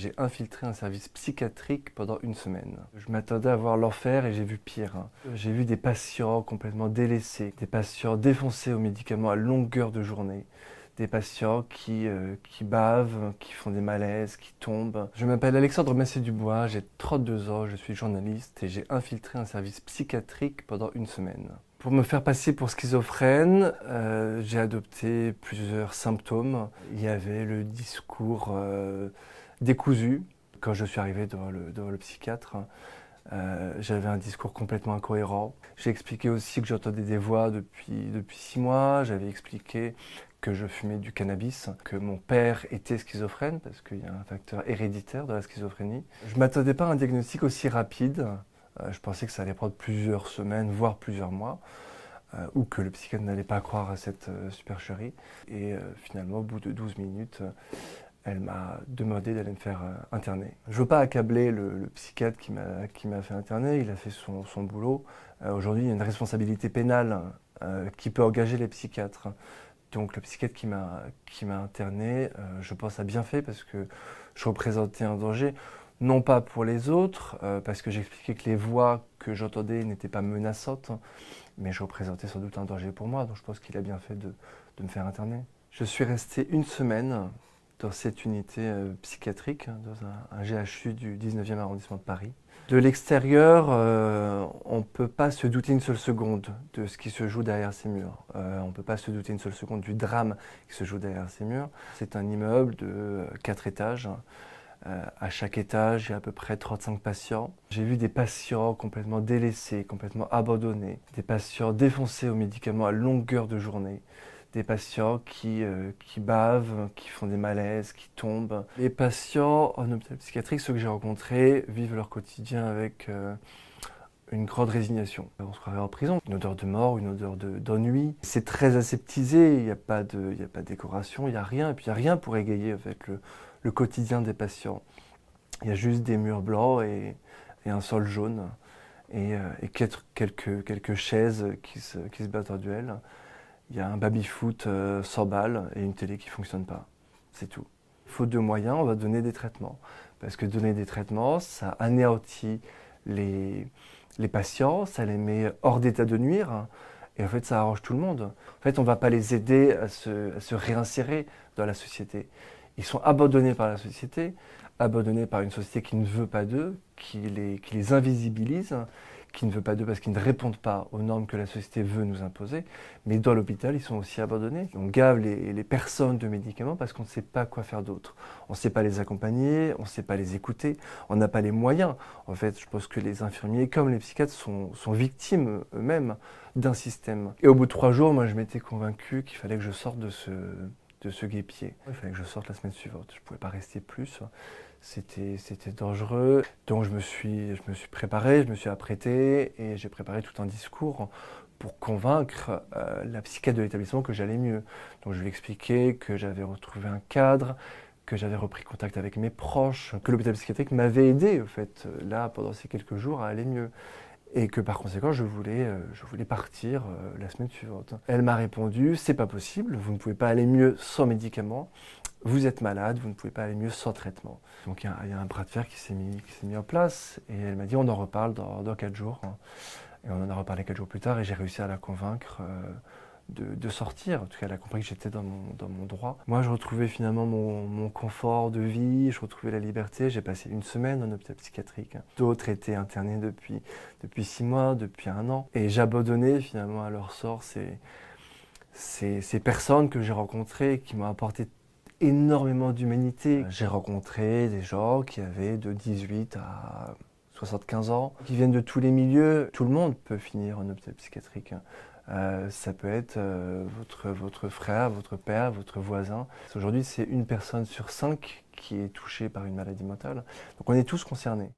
J'ai infiltré un service psychiatrique pendant une semaine. Je m'attendais à voir l'enfer et j'ai vu pire. J'ai vu des patients complètement délaissés, des patients défoncés aux médicaments à longueur de journée, des patients qui bavent, qui font des malaises, qui tombent. Je m'appelle Alexandre Massé-Dubois, j'ai 32 ans, je suis journaliste et j'ai infiltré un service psychiatrique pendant une semaine. Pour me faire passer pour schizophrène, j'ai adopté plusieurs symptômes. Il y avait le discours décousu. Quand je suis arrivé devant le psychiatre, j'avais un discours complètement incohérent. J'ai expliqué aussi que j'entendais des voix depuis 6 mois. J'avais expliqué que je fumais du cannabis, que mon père était schizophrène, parce qu'il y a un facteur héréditaire de la schizophrénie. Je ne m'attendais pas à un diagnostic aussi rapide. Je pensais que ça allait prendre plusieurs semaines, voire plusieurs mois, ou que le psychiatre n'allait pas croire à cette supercherie. Et finalement, au bout de 12 minutes, elle m'a demandé d'aller me faire interner. Je ne veux pas accabler le psychiatre qui m'a fait interner, il a fait son boulot. Aujourd'hui, il y a une responsabilité pénale qui peut engager les psychiatres. Donc le psychiatre qui m'a interné, je pense a bien fait parce que je représentais un danger, non pas pour les autres, parce que j'expliquais que les voix que j'entendais n'étaient pas menaçantes, mais je représentais sans doute un danger pour moi, donc je pense qu'il a bien fait de me faire interner. Je suis resté une semaine dans cette unité psychiatrique, dans un GHU du 19e arrondissement de Paris. De l'extérieur, on ne peut pas se douter une seule seconde de ce qui se joue derrière ces murs. On ne peut pas se douter une seule seconde du drame qui se joue derrière ces murs. C'est un immeuble de 4 étages. À chaque étage, il y a à peu près 35 patients. J'ai vu des patients complètement délaissés, complètement abandonnés, des patients défoncés aux médicaments à longueur de journée, des patients qui bavent, qui font des malaises, qui tombent. Les patients en hôpital psychiatrique, ceux que j'ai rencontrés, vivent leur quotidien avec une grande résignation. On se croirait en prison, une odeur de mort, une odeur d'ennui. C'est très aseptisé, il n'y a pas de décoration, il n'y a rien, et puis il n'y a rien pour égayer en fait, le quotidien des patients. Il y a juste des murs blancs et un sol jaune, et quelques chaises qui se battent en duel. Il y a un baby-foot 100 balles et une télé qui ne fonctionne pas. C'est tout. Faute de moyens, on va donner des traitements. Parce que donner des traitements, ça anéantit les patients, ça les met hors d'état de nuire. Et en fait, ça arrange tout le monde. En fait, on ne va pas les aider à se réinsérer dans la société. Ils sont abandonnés par la société, abandonnés par une société qui ne veut pas d'eux, qui les invisibilise, qui ne veut pas d'eux parce qu'ils ne répondent pas aux normes que la société veut nous imposer. Mais dans l'hôpital, ils sont aussi abandonnés. On gave les personnes de médicaments parce qu'on ne sait pas quoi faire d'autre. On ne sait pas les accompagner, on ne sait pas les écouter, on n'a pas les moyens. En fait, je pense que les infirmiers, comme les psychiatres, sont victimes eux-mêmes d'un système. Et au bout de 3 jours, moi, je m'étais convaincu qu'il fallait que je sorte de ce guêpier. Il fallait que je sorte la semaine suivante. Je ne pouvais pas rester plus. C'était dangereux. Donc je me suis préparé, je me suis apprêté et j'ai préparé tout un discours pour convaincre la psychiatre de l'établissement que j'allais mieux. Donc je lui ai expliqué que j'avais retrouvé un cadre, que j'avais repris contact avec mes proches, que l'hôpital psychiatrique m'avait aidé, en fait, là, pendant ces quelques jours, à aller mieux. Et que par conséquent, je voulais partir la semaine suivante. Elle m'a répondu, c'est pas possible, vous ne pouvez pas aller mieux sans médicaments, vous êtes malade, vous ne pouvez pas aller mieux sans traitement. Donc il y a un bras de fer qui s'est mis en place, et elle m'a dit, on en reparle dans 4 jours. Et on en a reparlé 4 jours plus tard, et j'ai réussi à la convaincre de sortir. En tout cas, elle a compris que j'étais dans mon droit. Moi, je retrouvais finalement mon confort de vie, je retrouvais la liberté. J'ai passé une semaine en hôpital psychiatrique. D'autres étaient internés depuis 6 mois, depuis 1 an. Et j'abandonnais finalement à leur sort ces personnes que j'ai rencontrées, qui m'ont apporté énormément d'humanité. J'ai rencontré des gens qui avaient de 18 à 75 ans, qui viennent de tous les milieux. Tout le monde peut finir en hôpital psychiatrique. Ça peut être votre frère, votre père, votre voisin. Aujourd'hui, c'est 1 personne sur 5 qui est touchée par une maladie mentale. Donc on est tous concernés.